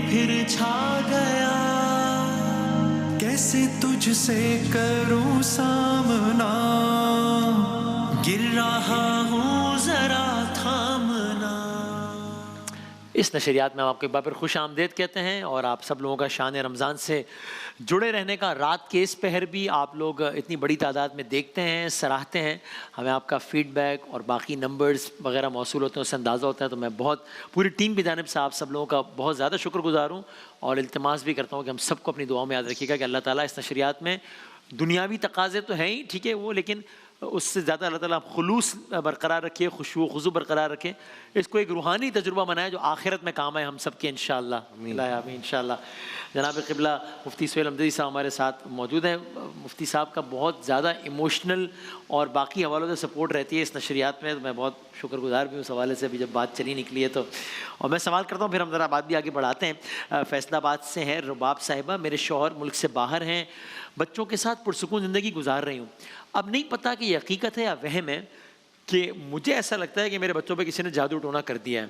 پھر چھا گیا، کیسے تجھ سے کروں سامنا، گر رہا ہوں ذرا تھامنا۔ اس نشریات میں ہم آپ کو ایک بار پھر خوش آمدید کہتے ہیں، اور آپ سب لوگوں کا شان رمضان سے جڑے رہنے کا رات کے اس پہر بھی آپ لوگ اتنی بڑی تعداد میں دیکھتے ہیں، سراہتے ہیں، ہمیں آپ کا فیڈ بیک اور باقی نمبرز وغیرہ موصول ہوتے ہیں، اس سے اندازہ ہوتا ہے۔ تو میں بہت پوری ٹیم کی جانب سے آپ سب لوگوں کا بہت زیادہ شکر گزار ہوں، اور التماس بھی کرتا ہوں کہ ہم سب کو اپنی دعاؤں میں یاد رکھیے گا کہ اللہ تعالیٰ اس نشریات میں دنیاوی تقاضے تو ہیں ہی ٹھیک ہے وہ، لیکن اس سے زیادہ اللہ تعالیٰ خلوص برقرار رکھے، خشوع و خضوع برقرار رکھے، اس کو ایک روحانی تجربہ بنائے جو آخرت میں کام آئے ہم سب کے انشاءاللہ۔ آمین انشاءاللہ۔ جناب قبلہ مفتی سہیل احمدی صاحب ہمارے ساتھ موجود ہیں۔ مفتی صاحب کا بہت زیادہ ایموشنل اور باقی حوالوں سے سپورٹ رہتی ہے اس نشریات میں، تو میں بہت شکر گزار بھی ہوں اس حوالے سے، ابھی جب بات چلی نکلی ہے تو۔ اور میں سوال کرتا ہوں، پھر ہم ذرا بات بھی آگے بڑھاتے ہیں۔ فیصل آباد سے ہیں رباب صاحبہ، میرے شوہر ملک سے باہر ہیں، بچوں کے ساتھ پرسکون زندگی گزار رہی ہوں۔ اب نہیں پتہ کہ یہ حقیقت ہے یا وہم ہے کہ مجھے ایسا لگتا ہے کہ میرے بچوں پہ کسی نے جادو ٹونا کر دیا ہے،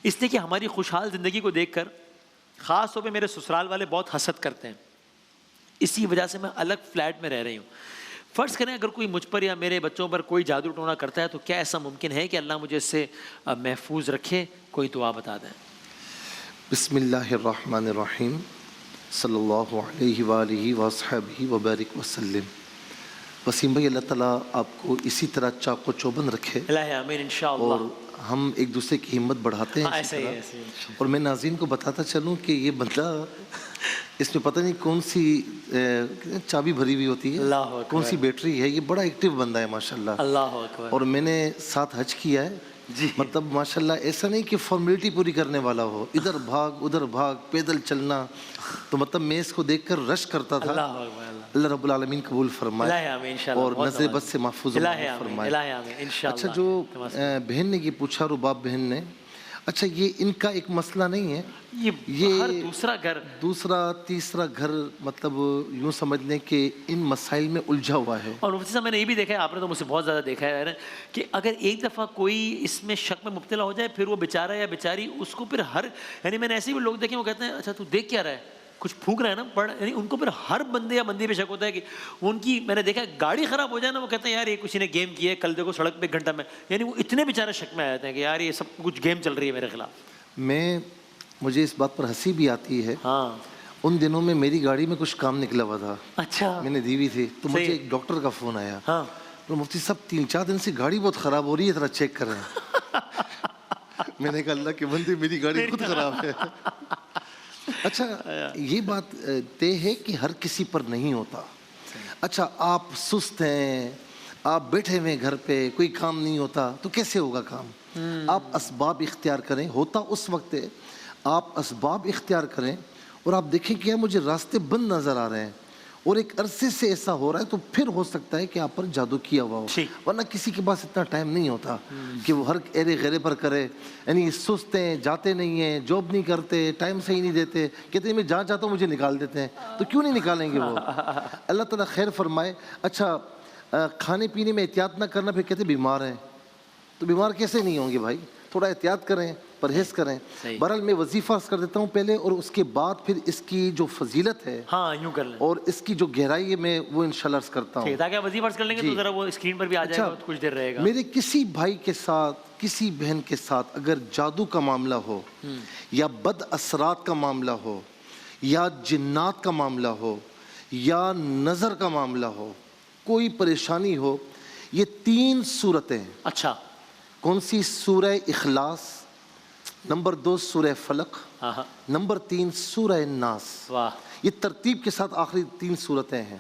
اس لیے کہ ہماری خوشحال زندگی کو دیکھ کر خاص طور پہ میرے سسرال والے بہت حسد کرتے ہیں، اسی وجہ سے میں الگ فلیٹ میں رہ رہی ہوں۔ فرض کریں اگر کوئی مجھ پر یا میرے بچوں پر کوئی جادو ٹونا کرتا ہے تو کیا ایسا ممکن ہے کہ اللہ مجھے اس سے محفوظ رکھے؟ کوئی دعا بتا دیں۔ بسم اللہ الرحمن الرحیم، صلی اللہ علیہ وآلہ وصحبہ وبارک وسلم۔ وسیم بھائی، اللہ تعالیٰ آپ کو اسی طرح چاق و چوبند رکھے، اللہ آمین انشاءاللہ۔ اور ہم ایک دوسرے کی ہمت بڑھاتے ہیں اسی طرح۔ اور میں ناظرین کو بتاتا چلوں کہ یہ بندہ، اس میں پتہ نہیں کون سی چابی بھری ہوئی ہوتی ہے، کون سی بیٹری ہے، یہ بڑا ایکٹیو بندہ ہے ماشاءاللہ۔ اللہ اکبر۔ اور میں نے ساتھ حج کیا ہے جی، مطلب ماشاءاللہ ایسا نہیں کہ فارمیلٹی پوری کرنے والا ہو، ادھر بھاگ ادھر بھاگ، پیدل چلنا، تو مطلب میں اس کو دیکھ کر رش کرتا تھا۔ اللہ رب العالمین قبول فرمائے اور نظر بد سے محفوظ فرمائے۔ اچھا، جو بہن نے یہ پوچھا، رباب بہن نے، اچھا یہ ان کا ایک مسئلہ نہیں ہے، یہ دوسرا گھر، دوسرا تیسرا گھر، مطلب یوں سمجھ لیں کہ ان مسائل میں الجھا ہوا ہے۔ اور مفتی صاحب میں نے یہ بھی دیکھا ہے، آپ نے تو مجھ سے بہت زیادہ دیکھا ہے کہ اگر ایک دفعہ کوئی اس میں شک میں مبتلا ہو جائے، پھر وہ بیچارہ یا بیچاری اس کو پھر یعنی میں نے ایسے بھی لوگ دیکھے، وہ کہتے ہیں اچھا تو دیکھ کیا رہا ہے، کچھ پھونک رہا ہے نا، یعنی ان کو پھر ہر بندے یا بندی پہ شک ہوتا ہے کہ ان کی، میں نے دیکھا گاڑی خراب ہو جائے نا، وہ کہتے ہیں یار یہ کسی نے گیم کیا ہے، کل دیکھو سڑک پہ 1 گھنٹہ میں، یعنی وہ اتنے بیچارے شک میں آ جاتے ہیں کہ یار یہ سب کچھ گیم چل رہی ہے میرے خلاف۔ مجھے اس بات پر ہنسی بھی آتی ہے، ہاں ان دنوں میں میری گاڑی میں کچھ کام نکلا ہوا تھا، اچھا میں نے دی ہوئی تھی، تو مجھے ایک ڈاکٹر کا فون آیا، مفتی صاحب 3-4 دن سے گاڑی بہت خراب ہو رہی ہے، ذرا چیک کر رہے ہیں۔ میں نے کہا اللہ کے بندے، میری گاڑی خود خراب ہے۔ اچھا، یہ بات طے ہے کہ ہر کسی پر نہیں ہوتا۔ اچھا، آپ سست ہیں، آپ بیٹھے ہوئے گھر پہ، کوئی کام نہیں ہوتا، تو کیسے ہوگا کام؟ آپ اسباب اختیار کریں، ہوتا اس وقت ہے آپ اسباب اختیار کریں، اور آپ دیکھیں کہ مجھے راستے بند نظر آ رہے ہیں اور ایک عرصے سے ایسا ہو رہا ہے، تو پھر ہو سکتا ہے کہ آپ پر جادو کیا ہوا ہو، ورنہ کسی کے پاس اتنا ٹائم نہیں ہوتا کہ وہ ہر ایرے غیرے پر کرے۔ یعنی سست ہیں، جاتے نہیں ہیں، جاب نہیں کرتے، ٹائم صحیح نہیں دیتے، کہتے ہیں میں جہاں چاہتا ہوں مجھے نکال دیتے ہیں، تو کیوں نہیں نکالیں گے وہ؟ اللہ تعالیٰ خیر فرمائے۔ اچھا، کھانے پینے میں احتیاط نہ کرنا، پھر کہتے بیمار ہیں، تو بیمار کیسے نہیں ہوں گے بھائی؟ تھوڑا احتیاط کریں، پرہیز کریں۔ بہرحال میں وظیفہ کر دیتا ہوں پہلے، اور اس کے بعد پھر اس کی جو فضیلت ہے یوں کر لیں، اور اس کی جو گہرائی ہے میں وہ انشاءاللہ عرض کرتا ہوں، تاکہ وظیفہ کر لیں گے تو ذرا وہ اسکرین پر بھی آ جائے گا، کچھ دیر رہے گا۔ میرے کسی بھائی کے ساتھ، کسی بہن کے ساتھ اگر جادو کا معاملہ ہو، یا بد اثرات کا معاملہ ہو، یا جنات کا معاملہ ہو، یا نظر کا معاملہ ہو، کوئی پریشانی ہو، یہ 3 صورتیں، اچھا کون سی؟ سورہ اخلاص، نمبر 2 سورہ فلق، نمبر 3 سورہ ناس۔ یہ ترتیب کے ساتھ آخری 3 صورتیں ہیں۔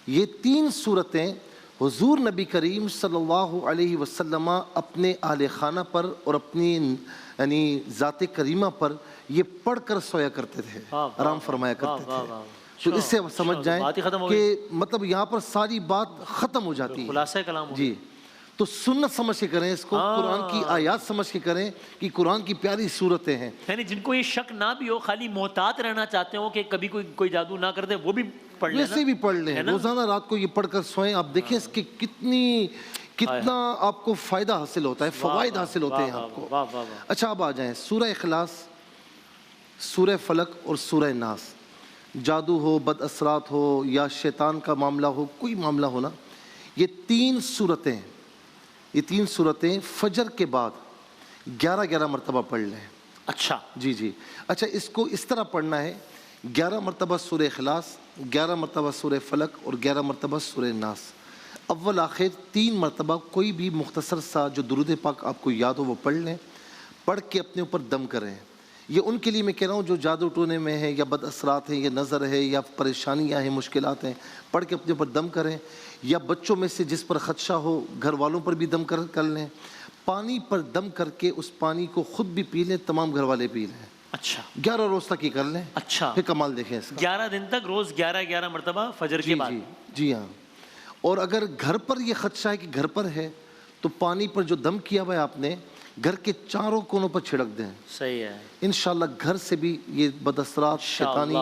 یہ 3 صورتیں حضور نبی کریم صلی اللہ علیہ وسلم اپنے اہل خانہ پر اور اپنی یعنی ذات کریمہ پر یہ پڑھ کر سویا کرتے تھے، آرام فرمایا کرتے تھے۔ تو اس سے سمجھ جائیں کہ مطلب یہاں پر ساری بات ختم ہو جاتی ہے، خلاصہ کلام۔ جی، تو سنت سمجھ کے کریں اس کو، قرآن کی آیات سمجھ کے کریں کہ قرآن کی پیاری صورتیں ہیں۔ یعنی جن کو یہ شک نہ بھی ہو، خالی محتاط رہنا چاہتے ہو کہ کبھی کوئی جادو نہ کر دے، وہ بھی پڑھ لیں، ویسے بھی پڑھ لیں، روزانہ رات کو یہ پڑھ کر سوئیں، آپ دیکھیں اس کی کتنا آپ کو فائدہ حاصل ہوتا ہے، فوائد حاصل ہوتے ہیں آپ کو۔ اچھا، اب آ جائیں سورہ اخلاص، سورہ فلق اور سورہ ناس، جادو ہو، بد اثرات ہو یا شیطان کا معاملہ ہو، کوئی معاملہ ہو نا، یہ تین صورتیں فجر کے بعد 11 مرتبہ پڑھ لیں۔ اچھا جی اچھا، اس کو اس طرح پڑھنا ہے، 11 مرتبہ سورہ اخلاص، 11 مرتبہ سورہ فلق اور 11 مرتبہ سورہ ناس، اول آخر 3 مرتبہ کوئی بھی مختصر سا جو درود پاک آپ کو یاد ہو وہ پڑھ لیں، پڑھ کے اپنے اوپر دم کریں۔ یہ ان کے لیے میں کہہ رہا ہوں جو جادو ٹونے میں ہیں یا بد اثرات ہیں یا نظر ہے یا پریشانیاں ہیں، مشکلات ہیں، پڑھ کے اپنے اوپر دم کریں، یا بچوں میں سے جس پر خدشہ ہو گھر والوں پر بھی دم کر لیں، پانی پر دم کر کے اس پانی کو خود بھی پی لیں، تمام گھر والے پی لیں۔ اچھا 11 روز تک یہ کر لیں، اچھا پھر کمال دیکھیں اس کا۔ 11 دن تک روز 11 مرتبہ فجر کے بعد۔ جی ہاں، اور اگر گھر پر یہ خدشہ ہے کہ گھر پر ہے تو پانی پر جو دم کیا ہوا ہے آپ نے گھر کے چاروں کونوں پر چھڑک دیں، صحیح ہے، انشاءاللہ گھر سے بھی یہ بد اثرات، شیطانی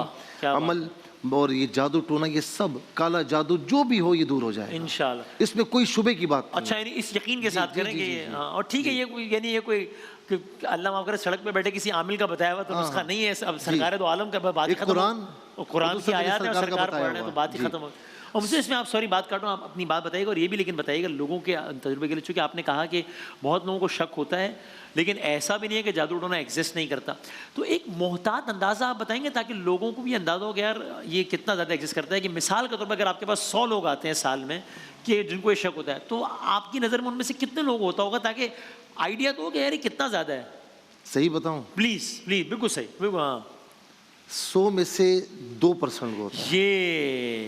عمل اور یہ جادو ٹونا، یہ سب کالا جادو جو بھی ہو یہ دور ہو جائے انشاءاللہ۔ اس میں کوئی شبے کی بات نہیں۔ اچھا، یعنی اس یقین کے ساتھ کریں گے، اور ٹھیک ہے، یہ کوئی یعنی یہ کوئی کہ اللہ معاف کرے سڑک پہ بیٹھے کسی عامل کا بتایا ہوا تو نسخہ نہیں ہے، اب سرکار دو عالم کا بات ہی ختم، قرآن کی آیات ہے اور سرکار پڑھ رہے ہیں تو بات ہی ختم ہو۔ اور مجھ سے اس میں آپ سوری بات کاٹوں، آپ اپنی بات بتائیے گا، اور یہ بھی لیکن بتائیے گا لوگوں کے تجربے کے لیے، چونکہ آپ نے کہا کہ بہت لوگوں کو شک ہوتا ہے لیکن ایسا بھی نہیں ہے کہ جادو ٹونا ایگزسٹ نہیں کرتا، تو ایک محتاط اندازہ آپ بتائیں گے تاکہ لوگوں کو بھی اندازہ ہو کہ یار یہ کتنا زیادہ ایگزسٹ کرتا ہے، کہ مثال کے طور پر اگر آپ کے پاس 100 لوگ آتے ہیں سال میں کہ جن کو یہ شک ہوتا ہے تو آپ کی نظر میں ان میں سے کتنے لوگ ہوتا ہوگا تاکہ آئیڈیا تو ہو کہ یار یہ کتنا زیادہ ہے؟ صحیح بتاؤں؟ پلیز بالکل صحیح، بالکل ہاں، 100 میں سے 2% کو ہوتا ہے، یہ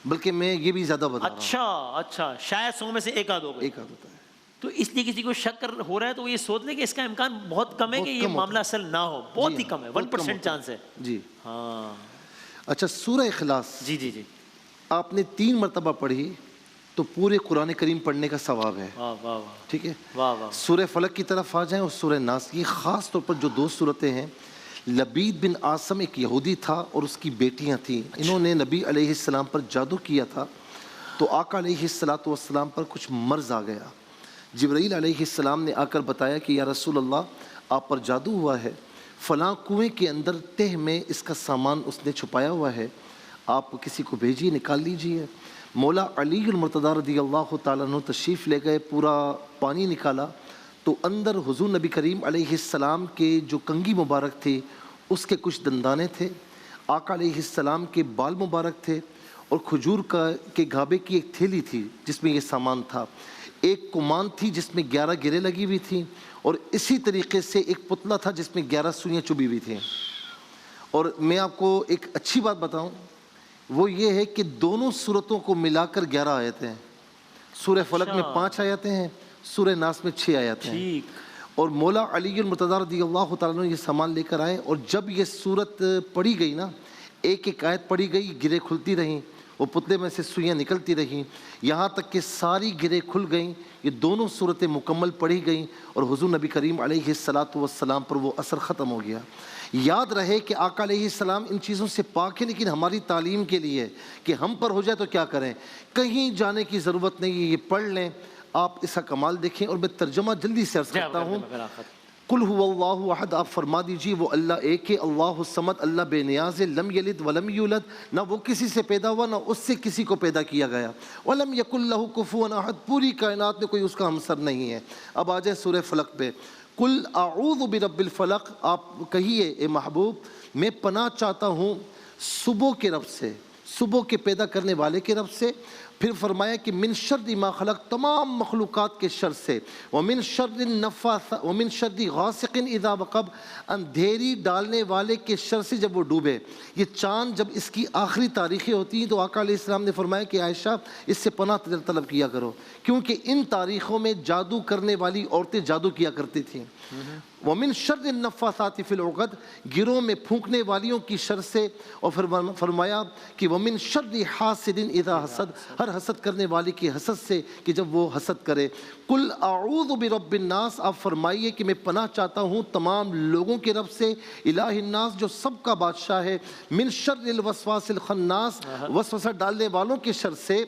بلکہ میں یہ بھی زیادہ بتا رہا ہوں، اچھا شاید 100 میں سے ایک آدھ ہوگا، ایک آدھ ہوتا ہے۔ تو اس لیے کسی کو شک ہو رہا ہے تو یہ سوچ لے کہ اس کا امکان بہت کم ہے کہ یہ معاملہ اصل نہ ہو، بہت ہی کم ہے، 1% چانس ہے۔ جی ہاں اچھا، سورہ اخلاص جی آپ نے 3 مرتبہ پڑھی تو پورے قرآن کریم پڑھنے کا ثواب ہے، ٹھیک ہے؟ سورہ فلق کی طرف آ جائیں اور سورہ ناس، یہ خاص طور پر جو 2 صورتیں ہیں، لبید بن عاصم ایک یہودی تھا اور اس کی بیٹیاں تھیں، انہوں نے نبی علیہ السلام پر جادو کیا تھا، تو آقا علیہ السلام پر کچھ مرض آ گیا۔ جبرائیل علیہ السلام نے آ کر بتایا کہ یا رسول اللہ آپ پر جادو ہوا ہے، فلاں کنویں کے اندر تہ میں اس کا سامان اس نے چھپایا ہوا ہے، آپ کسی کو بھیجیے، نکال لیجیے۔ مولا علی المرتضیٰ رضی اللہ تعالیٰ عنہ تشریف لے گئے، پورا پانی نکالا تو اندر حضور نبی کریم علیہ السلام کے جو کنگھی مبارک تھے اس کے کچھ دندانے تھے، آقا علیہ السلام کے بال مبارک تھے، اور کھجور کے گھابے کی ایک تھیلی تھی جس میں یہ سامان تھا، ایک کمان تھی جس میں 11 گریں لگی ہوئی تھیں، اور اسی طریقے سے ایک پتلا تھا جس میں 11 سوئیاں چبھی ہوئی تھیں۔ اور میں آپ کو ایک اچھی بات بتاؤں، وہ یہ ہے کہ دونوں صورتوں کو ملا کر 11 آیتیں ہیں، سورہ فلق میں 5 آیتیں ہیں، سورہ ناس میں 6 آیتیں ہیں، اور مولا علی المرتضیٰ رضی اللہ تعالیٰ عنہ یہ سامان لے کر آئے، اور جب یہ صورت پڑھی گئی نا، ایک ایک آیت پڑھی گئی، گریں کھلتی رہیں، وہ پتلے میں سے سوئیاں نکلتی رہیں، یہاں تک کہ ساری گریں کھل گئیں، یہ دونوں صورتیں مکمل پڑھی گئیں، اور حضور نبی کریم علیہ السلام پر وہ اثر ختم ہو گیا۔ یاد رہے کہ آقا علیہ السلام ان چیزوں سے پاک ہے، لیکن ہماری تعلیم کے لیے کہ ہم پر ہو جائے تو کیا کریں، کہیں جانے کی ضرورت نہیں ہے، یہ پڑھ لیں، آپ اس کا کمال دیکھیں۔ اور میں ترجمہ جلدی سے عرض کرتا ہوں، قل هو اللہ احد، آپ فرما دیجیے وہ اللہ ایک ہے، اللہ الصمد، اللہ بے نیاز ہے، لم یلد ولم یولد، نہ وہ کسی سے پیدا ہوا نہ اس سے کسی کو پیدا کیا گیا، ولم یکن لہ کفوا احد، پوری کائنات میں کوئی اس کا ہمسر نہیں ہے۔ اب آ جائیں سورہ فلق پہ، قل اعوذ برب الفلق، آپ کہیے اے محبوب میں پناہ چاہتا ہوں صبح کے رب سے، صبح کے پیدا کرنے والے کے رب سے۔ پھر فرمایا کہ من شر ما خلق، تمام مخلوقات کے شر سے، ومن شر النفاثات، ومن شر غاسق اذا وقب، اندھیری ڈالنے والے کے شر سے جب وہ ڈوبے۔ یہ چاند جب اس کی آخری تاریخیں ہوتی ہیں تو آقا علیہ السلام نے فرمایا کہ عائشہ اس سے پناہ طلب کیا کرو، کیونکہ ان تاریخوں میں جادو کرنے والی عورتیں جادو کیا کرتی تھیں۔ ومن شر النفاثات فی العقد، گروہ میں پھونکنے والیوں کی شر سے، اور پھر فرمایا کہ ومن شر حاسد اذا حسد، ہر حسد کرنے والی کی حسد سے کہ جب وہ حسد کرے۔ قل اعوذ برب الناس، آپ فرمائیے کہ میں پناہ چاہتا ہوں تمام لوگوں کے رب سے، الہ الناس جو سب کا بادشاہ ہے، من شر الوسواس الخناس، وسوسہ ڈالنے والوں کے شر سے،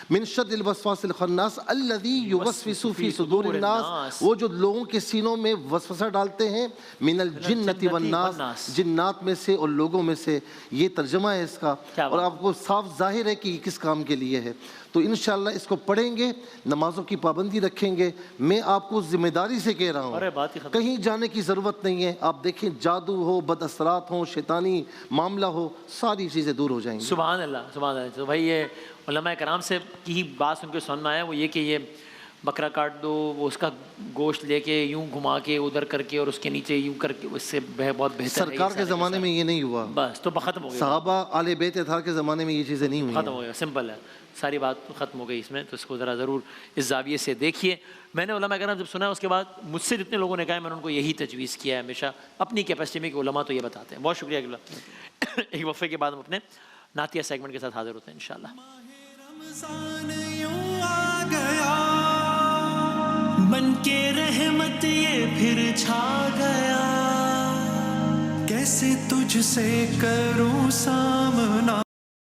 من شر الوسواس الخناس الذی یوسوس فی صدور الناس، وہ جو لوگوں کے سینوں میں وسوسہ ڈالتے ہیں، من الجنۃ والناس، جنات میں سے اور لوگوں میں سے. یہ ترجمہ ہے اس کا، اور آپ کو صاف ظاہر ہے کہ یہ کس کام کے لیے ہے. تو انشاءاللہ اس کو پڑھیں گے، نمازوں کی پابندی رکھیں گے. میں آپ کو ذمہ داری سے کہہ رہا ہوں، کہیں جانے کی ضرورت نہیں ہے. آپ دیکھیں جادو ہو، بد اثرات ہوں، شیطانی معاملہ ہو، ساری چیزیں دور ہو جائیں گی. سبحان اللہ، سبحان اللہ. تو بھائی یہ علماء کرام سے کی ہی بات سن کے سننا ہے، وہ یہ کہ یہ بکرا کاٹ دو، وہ اس کا گوشت لے کے یوں گھما کے ادھر کر کے اور اس کے نیچے یوں کر کے، اس سے بہت بہتر ہے. سرکار کے زمانے میں یہ نہیں ہوا، بس تو ختم ہو گیا. صحابہ آل بیت اطہار کے زمانے میں یہ چیزیں نہیں ہوئی، ختم ہو گیا. سمپل ہے، ساری بات ختم ہو گئی اس میں. تو اس کو ذرا ضرور اس زاویے سے دیکھیے. میں نے علماء کرام جب سنا ہے، اس کے بعد مجھ سے جتنے لوگوں نے کہا ہے، میں نے ان کو یہی تجویز کیا ہے ہمیشہ اپنی کیپیسٹی میں، کہ علماء تو یہ بتاتے ہیں. بہت شکریہ. ایک وقفے کے بعد ہم اپنے نعتیہ سیگمنٹ کے ساتھ حاضر ہوتے ہیں انشاءاللہ. رمضان یوں آ گیا، بن کے رحمت یہ پھر چھا گیا، کیسے تجھ سے کروں سامنا.